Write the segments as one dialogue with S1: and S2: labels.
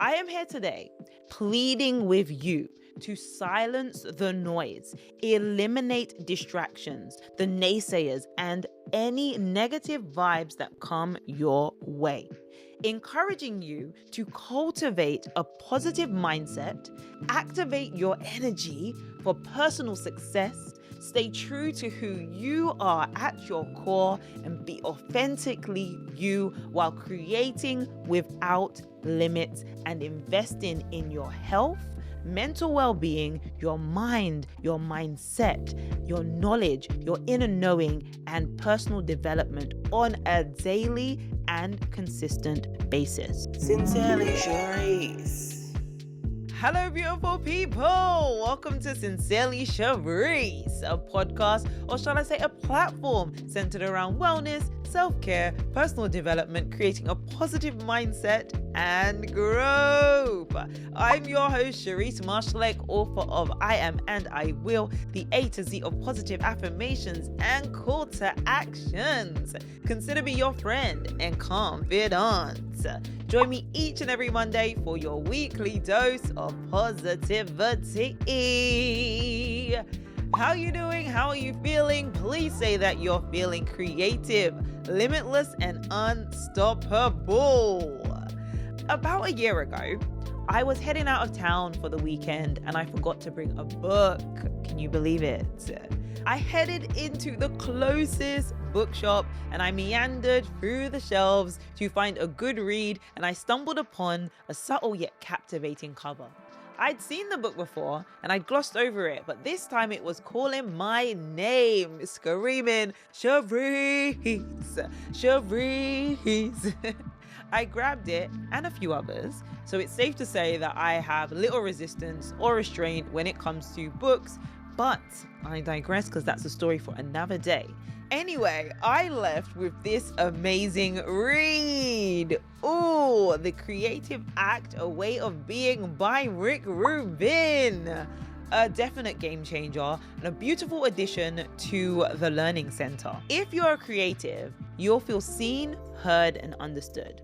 S1: I am here today pleading with you to silence the noise, eliminate distractions, the naysayers, and any negative vibes that come your way. Encouraging you to cultivate a positive mindset, activate your energy for personal success, stay true to who you are at your core, and be authentically you while creating without limits and investing in your health, mental well-being, your mind, your mindset, your knowledge, your inner knowing, and personal development on a daily and consistent basis.
S2: Sincerely, Sherrise.
S1: Hello, beautiful people. Welcome to Sincerely Sherrise, a podcast, or shall I say a platform centered around wellness, self-care, personal development, creating a positive mindset and growth. I'm your host, Sherrise Marshalek, author of I Am and I Will, the A to Z of positive affirmations and call to actions. Consider me your friend and confidant. Join me each and every Monday for your weekly dose of positivity. How are you doing? How are you feeling? Please say that you're feeling creative, limitless, and unstoppable. About a year ago, I was heading out of town for the weekend and I forgot to bring a book. Can you believe it? I headed into the closest bookshop and I meandered through the shelves to find a good read, and I stumbled upon a subtle yet captivating cover. I'd seen the book before and I'd glossed over it, but this time it was calling my name, screaming, Sherrise, Sherrise. I grabbed it and a few others, so it's safe to say that I have little resistance or restraint when it comes to books, but I digress because that's a story for another day. Anyway, I left with this amazing read. Ooh, The Creative Act, A Way of Being by Rick Rubin. A definite game changer and a beautiful addition to the learning center. If you're a creative, you'll feel seen, heard, and understood.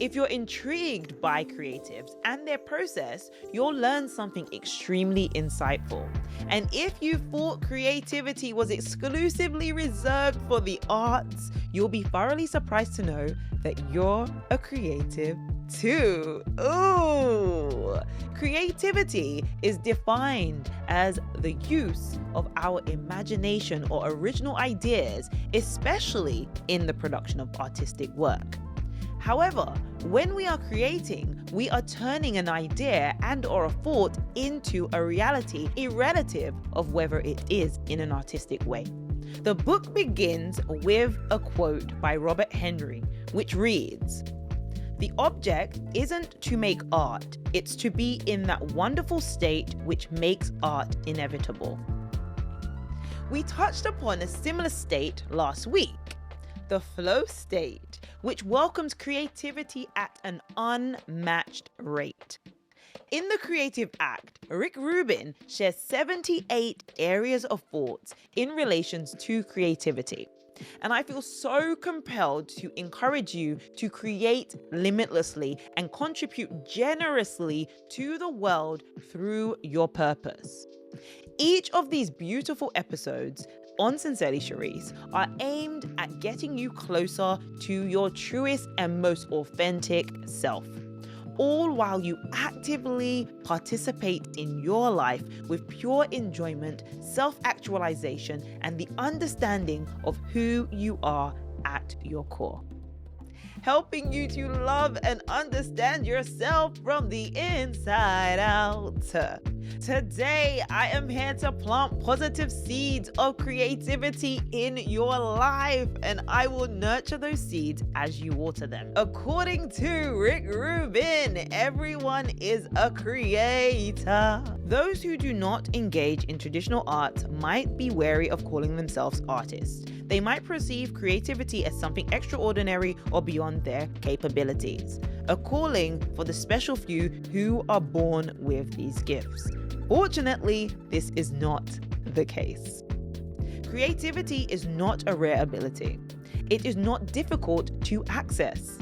S1: If you're intrigued by creatives and their process, you'll learn something extremely insightful. And if you thought creativity was exclusively reserved for the arts, you'll be thoroughly surprised to know that you're a creative too. Ooh! Creativity is defined as the use of our imagination or original ideas, especially in the production of artistic work. However, when we are creating, we are turning an idea and or a thought into a reality, irrelative of whether it is in an artistic way. The book begins with a quote by Robert Henry, which reads, "The object isn't to make art, it's to be in that wonderful state which makes art inevitable." We touched upon a similar state last week, the flow state, which welcomes creativity at an unmatched rate. In The Creative Act, Rick Rubin shares 78 areas of thoughts in relation to creativity. And I feel so compelled to encourage you to create limitlessly and contribute generously to the world through your purpose. Each of these beautiful episodes on Sincerely Sherrise are aimed at getting you closer to your truest and most authentic self, all while you actively participate in your life with pure enjoyment, self-actualization, and the understanding of who you are at your core. Helping you to love and understand yourself from the inside out. Today, I am here to plant positive seeds of creativity in your life, and I will nurture those seeds as you water them. According to Rick Rubin, everyone is a creator. Those who do not engage in traditional arts might be wary of calling themselves artists. They might perceive creativity as something extraordinary or beyond their capabilities, a calling for the special few who are born with these gifts. Fortunately, this is not the case. Creativity is not a rare ability. It is not difficult to access.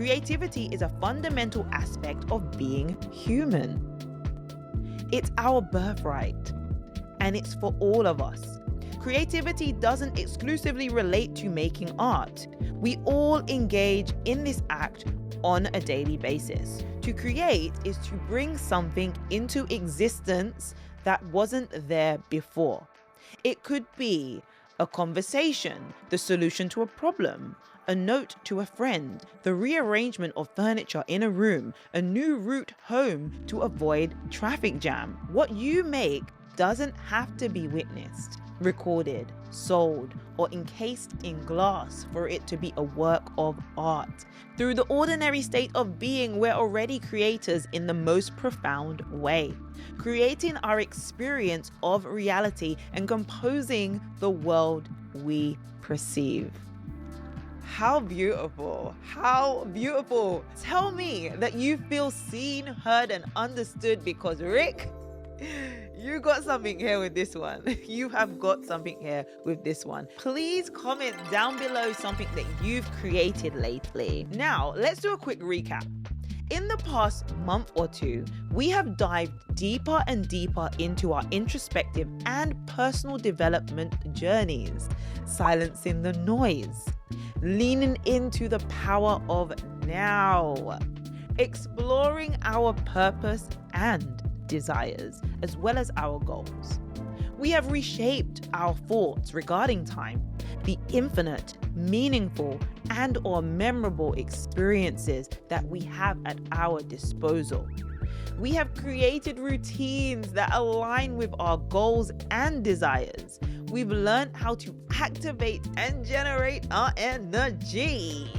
S1: Creativity is a fundamental aspect of being human. It's our birthright, and it's for all of us. Creativity doesn't exclusively relate to making art. We all engage in this act on a daily basis. To create is to bring something into existence that wasn't there before. It could be a conversation, the solution to a problem, a note to a friend, the rearrangement of furniture in a room, a new route home to avoid traffic jam. What you make doesn't have to be witnessed, recorded, sold, or encased in glass for it to be a work of art. Through the ordinary state of being, we're already creators in the most profound way, creating our experience of reality and composing the world we perceive. How beautiful, how beautiful. Tell me that you feel seen, heard, and understood, because Rick, you got something here with this one. You have got something here with this one. Please comment down below something that you've created lately. Now, let's do a quick recap. In the past month or two, we have dived deeper and deeper into our introspective and personal development journeys, silencing the noise, leaning into the power of now, exploring our purpose and desires, as well as our goals. We have reshaped our thoughts regarding time, the infinite, meaningful, and/or memorable experiences that we have at our disposal. We have created routines that align with our goals and desires. We've learned how to activate and generate our energy.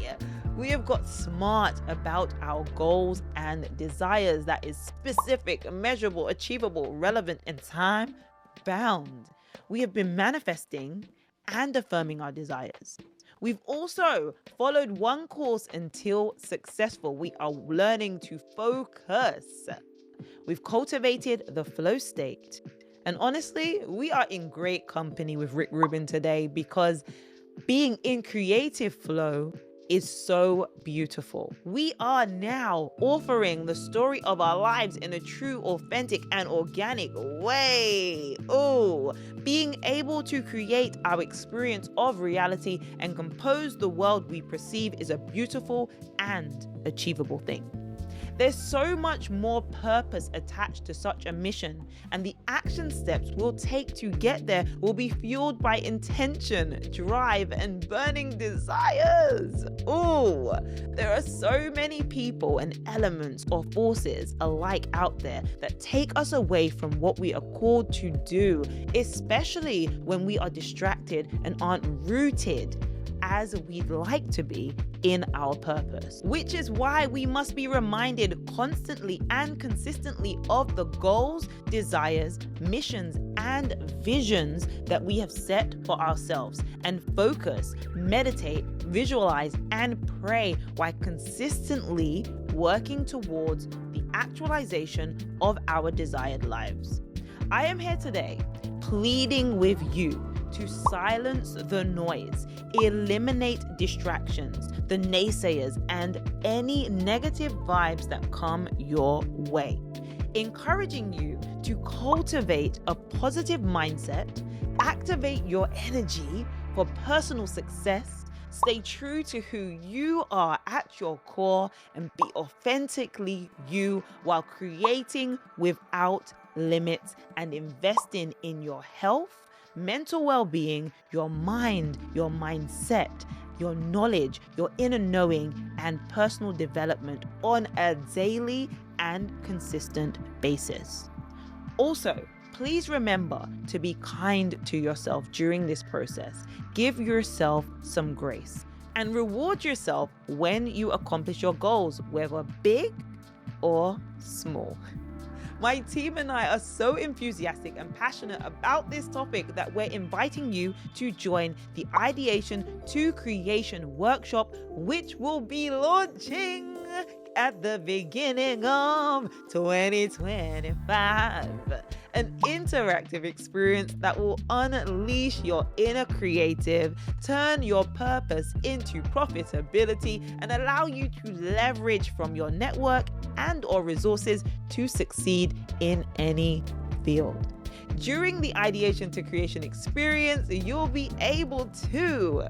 S1: We have got smart about our goals and desires that is specific, measurable, achievable, relevant, and time bound. We have been manifesting and affirming our desires. We've also followed one course until successful. We are learning to focus. We've cultivated the flow state. And honestly, we are in great company with Rick Rubin today, because being in creative flow is so beautiful. We are now authoring the story of our lives in a true, authentic, and organic way. Oh, being able to create our experience of reality and compose the world we perceive is a beautiful and achievable thing. There's so much more purpose attached to such a mission, and the action steps we'll take to get there will be fueled by intention, drive, and burning desires. Ooh, there are so many people and elements or forces alike out there that take us away from what we are called to do, especially when we are distracted and aren't rooted as we'd like to be in our purpose. Which is why we must be reminded constantly and consistently of the goals, desires, missions, and visions that we have set for ourselves, and focus, meditate, visualize, and pray while consistently working towards the actualization of our desired lives. I am here today pleading with you to silence the noise, eliminate distractions, the naysayers, and any negative vibes that come your way. Encouraging you to cultivate a positive mindset, activate your energy for personal success, stay true to who you are at your core, and be authentically you while creating without limits and investing in your health, mental well-being, your mind, your mindset, your knowledge, your inner knowing, and personal development on a daily and consistent basis. Also, please remember to be kind to yourself during this process. Give yourself some grace and reward yourself when you accomplish your goals, whether big or small. My team and I are so enthusiastic and passionate about this topic that we're inviting you to join the Ideation to Creation workshop, which will be launching at the beginning of 2025. An interactive experience that will unleash your inner creative, turn your purpose into profitability, and allow you to leverage from your network and or resources to succeed in any field. During the Ideation to Creation experience, you'll be able to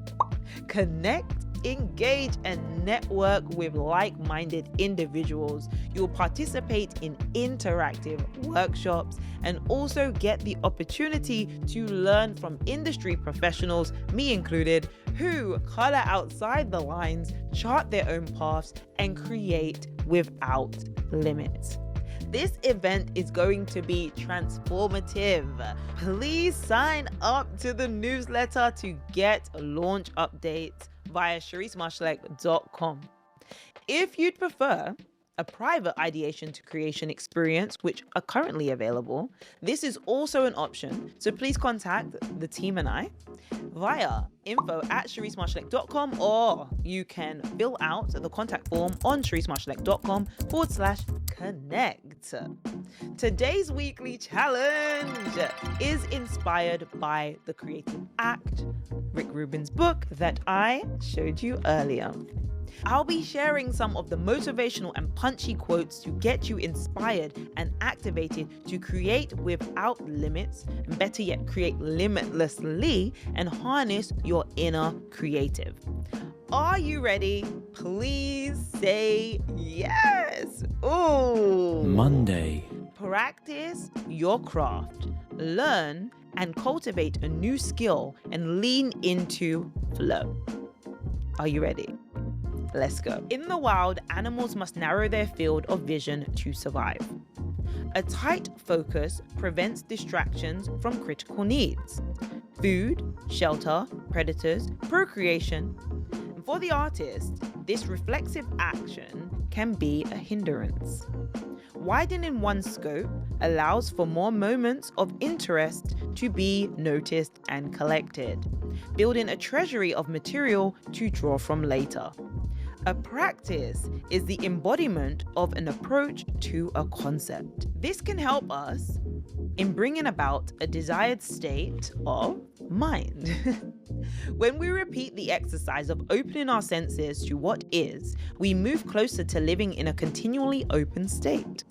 S1: connect, engage, and network with like-minded individuals. You'll participate in interactive workshops and also get the opportunity to learn from industry professionals, me included, who color outside the lines, chart their own paths, and create without limits. This event is going to be transformative. Please sign up to the newsletter to get launch updates via SherriseMarshallek.com. If you'd prefer a private Ideation to Creation experience, which are currently available, this is also an option. So please contact the team and I via info@SherriseMarshallek.com, or you can fill out the contact form on SherriseMarshallek.com/connect. Today's weekly challenge is inspired by The Creative Act, Rick Rubin's book that I showed you earlier. I'll be sharing some of the motivational and punchy quotes to get you inspired and activated to create without limits, and better yet, create limitlessly and harness your inner creative. Are you ready? Please say yes. Ooh.
S3: Monday.
S1: Practice your craft. Learn and cultivate a new skill and lean into flow. Are you ready? Let's go. In the wild, animals must narrow their field of vision to survive. A tight focus prevents distractions from critical needs: food, shelter, predators, procreation. And for the artist, this reflexive action can be a hindrance. Widening one's scope allows for more moments of interest to be noticed and collected, building a treasury of material to draw from later. A practice is the embodiment of an approach to a concept. This can help us in bringing about a desired state of mind. When we repeat the exercise of opening our senses to what is, we move closer to living in a continually open state.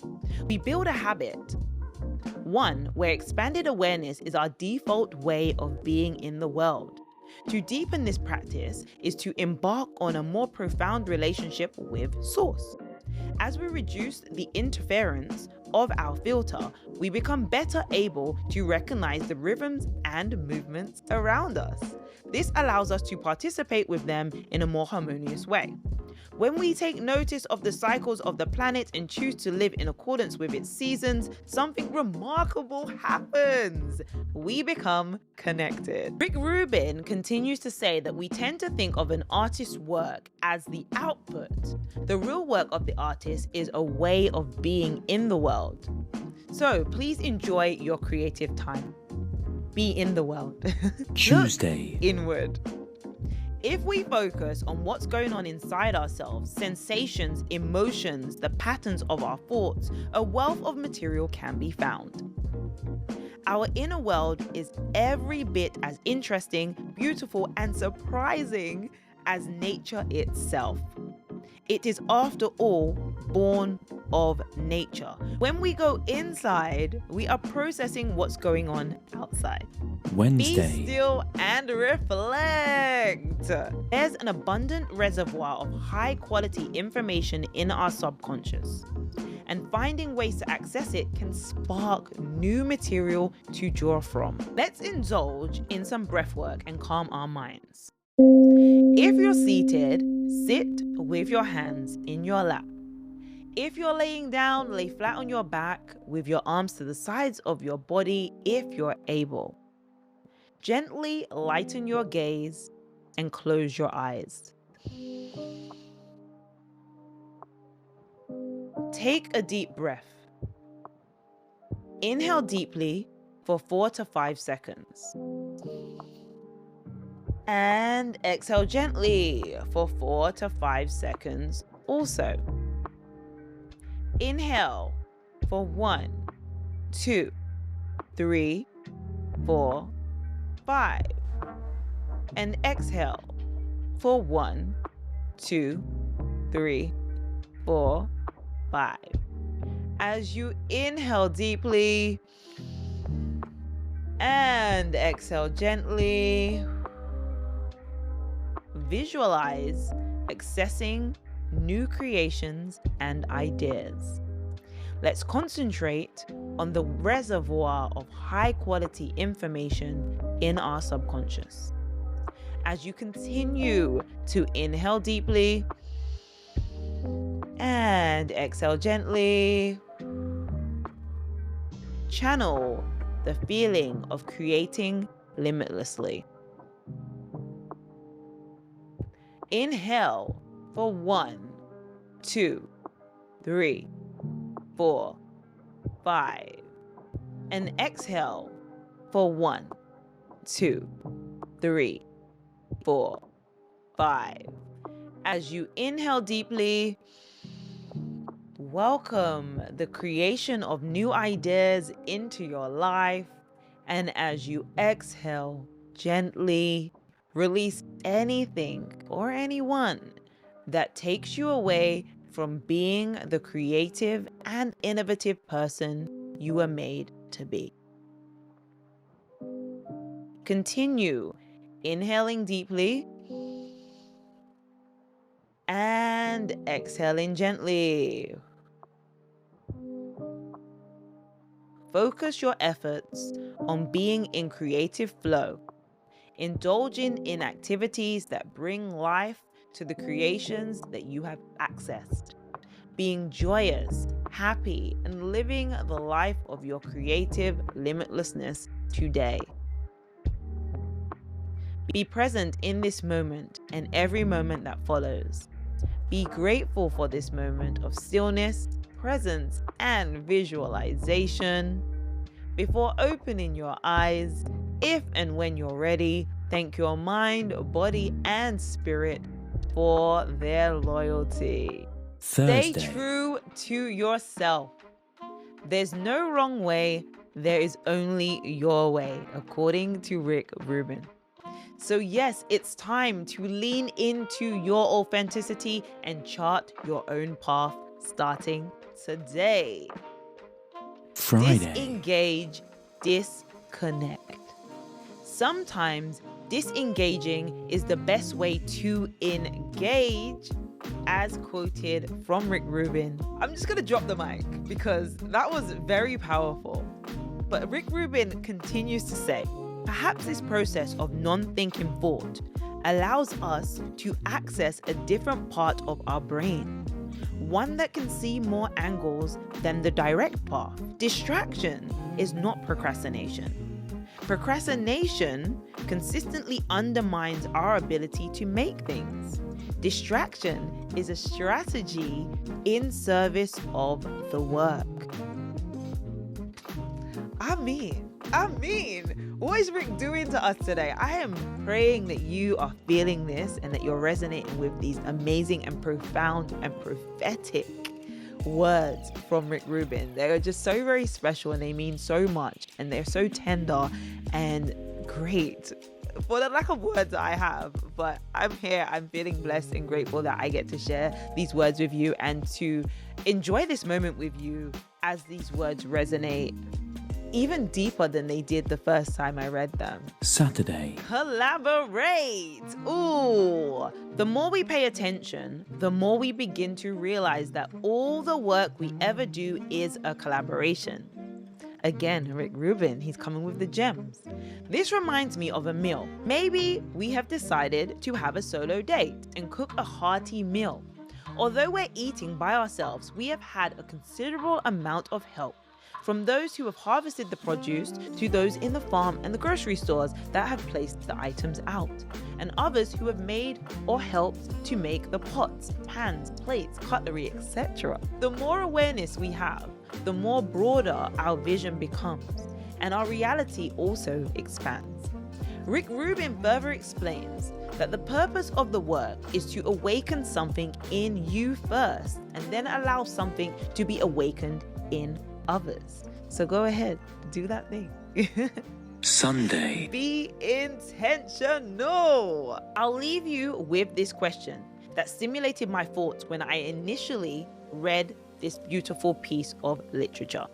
S1: We build a habit, one where expanded awareness is our default way of being in the world. To deepen this practice is to embark on a more profound relationship with Source. As we reduce the interference of our filter, we become better able to recognize the rhythms and movements around us. This allows us to participate with them in a more harmonious way. When we take notice of the cycles of the planet and choose to live in accordance with its seasons, something remarkable happens. We become connected. Rick Rubin continues to say that we tend to think of an artist's work as the output. The real work of the artist is a way of being in the world. So please enjoy your creative time. Be in the world.
S3: Tuesday.
S1: Look inward. If we focus on what's going on inside ourselves, sensations, emotions, the patterns of our thoughts, a wealth of material can be found. Our inner world is every bit as interesting, beautiful, and surprising as nature itself. It is, after all, born of nature. When we go inside, we are processing what's going on outside.
S3: Wednesday.
S1: Be still and reflect. There's an abundant reservoir of high-quality information in our subconscious, and finding ways to access it can spark new material to draw from. Let's indulge in some breath work and calm our minds. If you're seated, sit with your hands in your lap. If you're laying down, lay flat on your back with your arms to the sides of your body if you're able. Gently lighten your gaze and close your eyes. Take a deep breath. Inhale deeply for 4 to 5 seconds. And exhale gently for 4 to 5 seconds also. Inhale for 1, 2, 3, 4, 5. And exhale for 1, 2, 3, 4, 5. As you inhale deeply and exhale gently, visualize accessing new creations and ideas. Let's concentrate on the reservoir of high-quality information in our subconscious. As you continue to inhale deeply and exhale gently, channel the feeling of creating limitlessly. Inhale for 1, 2, 3, 4, 5. And exhale for 1, 2, 3, 4, 5. As you inhale deeply, welcome the creation of new ideas into your life. And as you exhale, gently release anything or anyone that takes you away from being the creative and innovative person you were made to be. Continue inhaling deeply and exhaling gently. Focus your efforts on being in creative flow, indulging in activities that bring life to the creations that you have accessed, being joyous, happy, and living the life of your creative limitlessness today. Be present in this moment and every moment that follows. Be grateful for this moment of stillness, presence, and visualization. Before opening your eyes, if and when you're ready, thank your mind, body, and spirit for their loyalty.
S3: Thursday.
S1: Stay true to yourself. There's no wrong way, there is only your way, according to Rick Rubin. So yes, it's time to lean into your authenticity and chart your own path starting today.
S3: Friday.
S1: Disengage, disconnect. Sometimes disengaging is the best way to engage, as quoted from Rick Rubin. I'm just going to drop the mic because that was very powerful. But Rick Rubin continues to say, perhaps this process of non-thinking thought allows us to access a different part of our brain, one that can see more angles than the direct path. Distraction is not procrastination. Procrastination consistently undermines our ability to make things. Distraction is a strategy in service of the work. I mean, what is Rick doing to us today? I am praying that you are feeling this and that you're resonating with these amazing and profound and prophetic words from Rick Rubin. They are just so very special and they mean so much and they're so tender and great. For the lack of words I have, but I'm here, I'm feeling blessed and grateful that I get to share these words with you and to enjoy this moment with you as these words resonate even deeper than they did the first time I read them.
S3: Saturday.
S1: Collaborate. Ooh. The more we pay attention, the more we begin to realize that all the work we ever do is a collaboration. Again, Rick Rubin, he's coming with the gems. This reminds me of a meal. Maybe we have decided to have a solo date and cook a hearty meal. Although we're eating by ourselves, we have had a considerable amount of help, from those who have harvested the produce to those in the farm and the grocery stores that have placed the items out, and others who have made or helped to make the pots, pans, plates, cutlery, etc. The more awareness we have, the more broader our vision becomes, and our reality also expands. Rick Rubin further explains that the purpose of the work is to awaken something in you first and then allow something to be awakened in others. So go ahead, do that thing.
S3: Sunday.
S1: Be intentional. I'll leave you with this question that stimulated my thoughts when I initially read this beautiful piece of literature.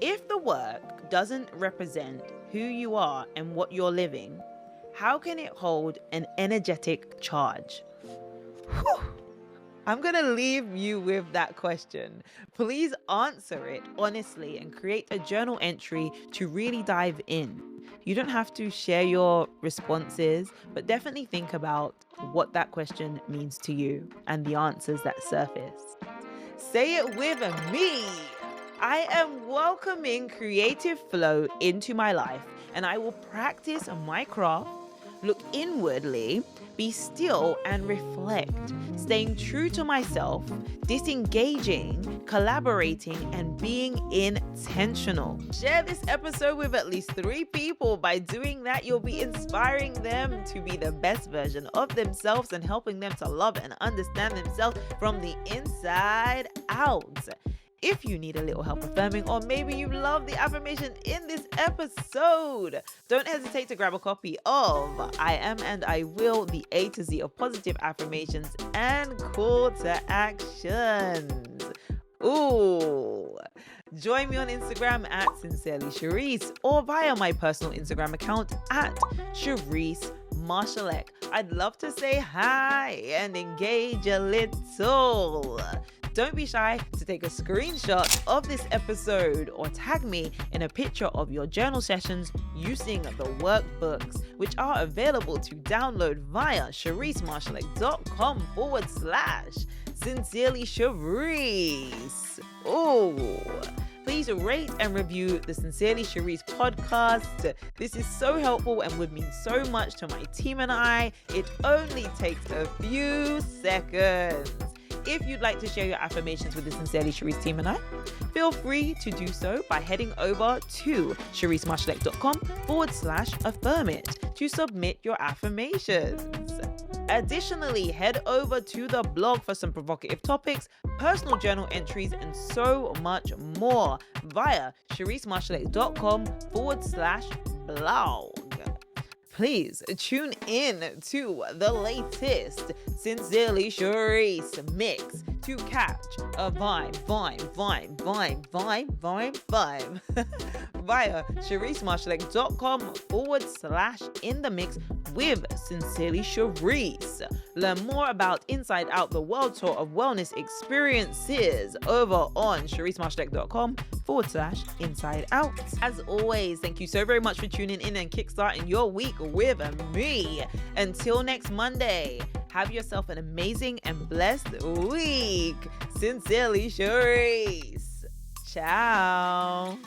S1: If the work doesn't represent who you are and what you're living, how can it hold an energetic charge? Whew. I'm going to leave you with that question. Please answer it honestly and create a journal entry to really dive in. You don't have to share your responses, but definitely think about what that question means to you and the answers that surface. Say it with me. I am welcoming creative flow into my life, and I will practice my craft, look inwardly, be still and reflect, staying true to myself, disengaging, collaborating, and being intentional. Share this episode with at least 3 people. By doing that, you'll be inspiring them to be the best version of themselves and helping them to love and understand themselves from the inside out. If you need a little help affirming, or maybe you love the affirmation in this episode, don't hesitate to grab a copy of I Am and I Will, the A to Z of positive affirmations and call to actions. Ooh. Join me on Instagram at Sincerely Sherrise or via my personal Instagram account at Sherrise Marshallek. I'd love to say hi and engage a little. Don't be shy to take a screenshot of this episode or tag me in a picture of your journal sessions using the workbooks, which are available to download via SherriseMarshallek.com/Sincerely Sherrise. Oh, please rate and review the Sincerely Sherrise podcast. This is so helpful and would mean so much to my team and I. It only takes a few seconds. If you'd like to share your affirmations with the Sincerely Sherrise team and I, feel free to do so by heading over to SherriseMarshallek.com/Affirm It to submit your affirmations. Additionally, head over to the blog for some provocative topics, personal journal entries, and so much more via SherriseMarshallek.com/blog. Please tune in to the latest Sincerely Sherrise mix to catch a vibe via SherriseMarshallek.com/in-the-mix with Sincerely Sherrise. Learn more about Inside Out, the World Tour of Wellness experiences over on SherriseMarshallek.com/inside out. As always, thank you so very much for tuning in and kickstarting your week with me. Until next Monday, have yourself an amazing and blessed week. Sincerely Sherrise. Ciao.